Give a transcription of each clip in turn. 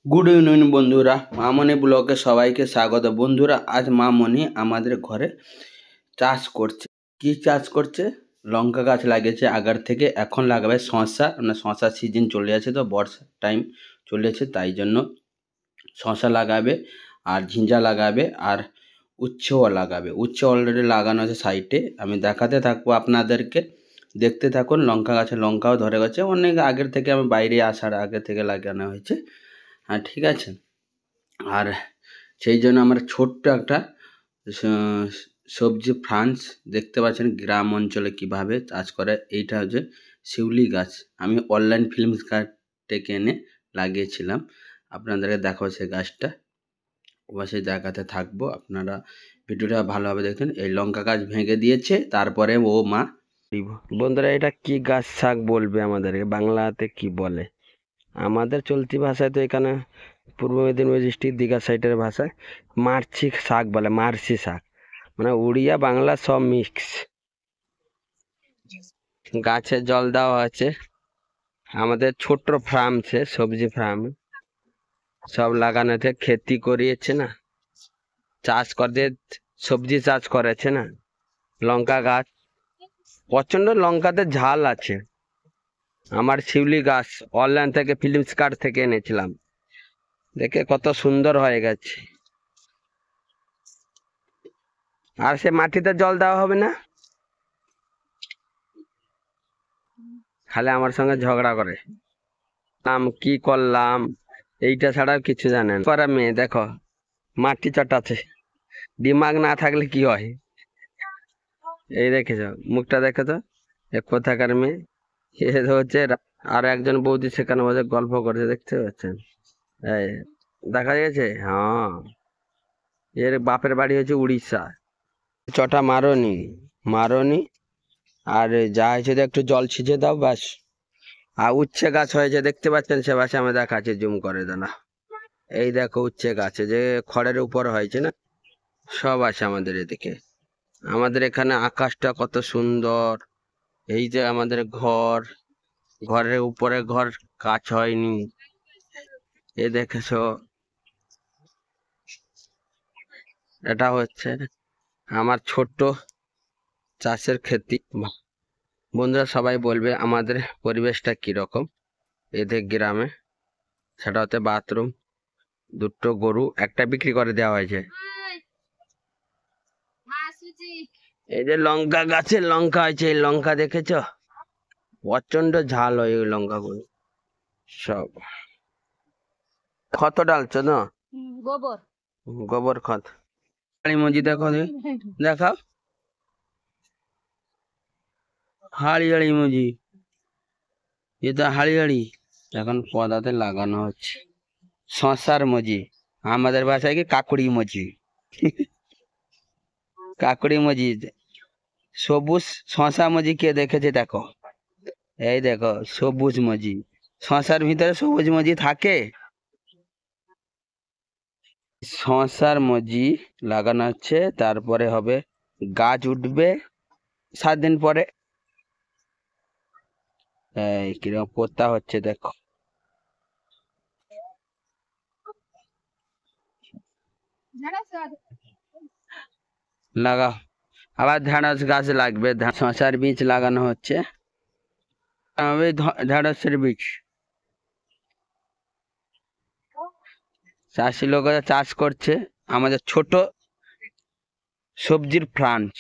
Good evening বন্ধুরা, মামনি ব্লগে সবাইকে স্বাগত। বন্ধুরা, আজ মামনি আমাদের ঘরে চাষ করছে। কি চাষ করছে? লঙ্কা গাছ লাগিয়েছে আগের থেকে, এখন লাগাবে শসা। মানে শসা সিজন চলে আছে, তো বর্ষা টাইম চলেছে, তাই জন্য শসা লাগাবে আর ঝিঞ্জা লাগাবে আর উচ্ছেও লাগাবে। উচ্ছে অলরেডি লাগানো আছে সাইডে, আমি দেখাতে থাকবো আপনাদেরকে। দেখতে থাকুন। লঙ্কা গাছে লঙ্কাও ধরে গেছে অনেক আগের থেকে, আমি বাইরে আসার আগে থেকে লাগানো হয়েছে। হ্যাঁ, ঠিক আছে। আর সেই জন্য আমরা ছোট্ট একটা সবজি ফ্রান্স দেখতে পাচ্ছেন গ্রাম অঞ্চলে কিভাবে চাষ করে। এইটা হচ্ছে শিউলি গাছ, আমি অনলাইন ফ্লিপকার্ট থেকে এনে লাগিয়েছিলাম। আপনাদেরকে দেখাবো সেই গাছটা, অবশ্যই দেখাতে থাকবো। আপনারা ভিডিওটা ভালোভাবে দেখুন। এই লঙ্কা গাছ ভেঙে দিয়েছে, তারপরে ও মা। বন্ধুরা, এটা কি গাছ শাক বলবে আমাদেরকে, বাংলাতে কি বলে? আমাদের চলতি ভাষায় তো এখানে পূর্ব মেদিনীপুর ডিস্ট্রিক্ট দীঘা সাইডের ভাষায় মারছি শাক বলে, মারছি শাক, মানে উড়িয়া বাংলা সব মিক্স। গাছে জল দেওয়া আছে, আমাদের ছোট্ট ফার্ম আছে, সবজি ফার্ম সব লাগানোতে খেতি করিয়েছে না, চাষ করে, সবজি চাষ করেছে না। লঙ্কা গাছ, প্রচন্ড লঙ্কাতে ঝাল আছে। আমার শিউলি গাছ অনলাইন থেকে ফ্লিপকার্ট থেকে এনেছিলাম, দেখে কত সুন্দর হয়ে গেছে। আর সে মাটিতে জল দেওয়া হবে না, খালি আমার সঙ্গে ঝগড়া করে। কি করলাম, এইটা ছাড়া কিছু জানেন করা মেয়ে। দেখো মাটি চটাচ্ছে, দিমাগ না থাকলে কি হয়। এই দেখেছ মুখটা, দেখে তো এক কোথাকার মেয়ে। এ হচ্ছে আর একজন বৌদি সেখানে বসে গল্প করছে, দেখতে পাচ্ছেন? এই দেখা গেছে। হ্যাঁ, এর বাপের বাড়ি হচ্ছে উড়িষ্যা। চটা মারনি মারনি, আর যা হয়েছে একটু জল ছিঁচে দাও ব্যাস। আর উচ্ছে গাছ হয়েছে, দেখতে পাচ্ছেন সে পাশে, আমি দেখাচ্ছি, জুম করে দাও। এই দেখো উচ্ছে গাছে যে খড়ের উপর হয়েছে না, সব আছে আমাদের এদিকে। আমাদের এখানে আকাশটা কত সুন্দর। এই যে আমাদের ঘর, ঘরের উপরে ঘর কাজ হয়নি, এ দেখেছো? এটা হচ্ছে আমার ছোট্ট চাষের ক্ষেতি। বন্ধুরা সবাই বলবে আমাদের পরিবেশটা কিরকম এদের গ্রামে। সেটা হচ্ছে বাথরুম, দুটো গরু, একটা বিক্রি করে দেওয়া হয়েছে। এই যে লঙ্কা গাছের লঙ্কা হয়েছে, এই লঙ্কা দেখেছ? প্রচন্ড ঝাল হয় ওই লঙ্কাগুলো। সব খত ডালছো না? গোবর, গোবর খত। হাড়ি মজি দেখো, দেখাও হাড়ি হাড়ি মজি, এটা হাড়ি হাড়ি এখন পদাতে লাগানো হচ্ছে। শশার মজি, আমাদের ভাষায় কি কাকুড়ি মজি। কাকুড়ি মজি, সবুজ শশা মজি কে দেখেছে দেখো, এই দেখো সবুজ মজি। শশার ভিতরে সবুজ মজি থাকে। শশার মজি লাগানো হচ্ছে, তারপরে হবে, গাছ উঠবে 7 দিন পরে। এই কিরকম পোতা হচ্ছে দেখো। লাগাও, আবার ঢেঁড়স গাছ লাগবে, শশার বীজ লাগানো হচ্ছে। ঢেঁড়সের বীজ চাষি লোকেরা চাষ করছে, আমাদের ছোট সবজির ফ্রান্স।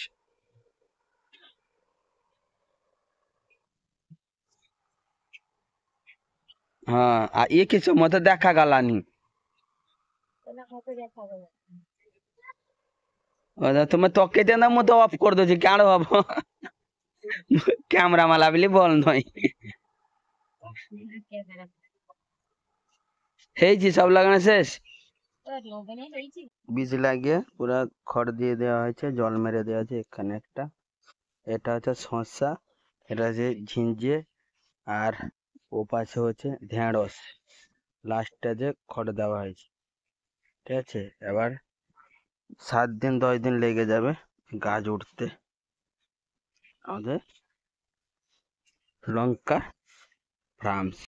হ্যাঁ, আর ইয়ে কিছু মতো দেখা গেলানি, তোমার ত্বকে দেন মতো অফ করে দিয়েছি কেন হবো, ক্যামেরা মালা বলি বল নয়। হয়েছি সব লাগানো শেষ, বীজ লাগিয়ে পুরা খড় দিয়ে দেওয়া হয়েছে, জল মেরে দেওয়া হয়েছে। এখানে একটা, এটা হচ্ছে শসা, এটা হচ্ছে ঝিঞ্জে, আর ও পাশে হচ্ছে ঢেঁড়স। লাস্টে যে খড় দেওয়া হয়েছে, ঠিক আছে। এবার 7 দিন 10 দিন লেগে যাবে গাছ উঠতে আমাদের লঙ্কা ফার্ম।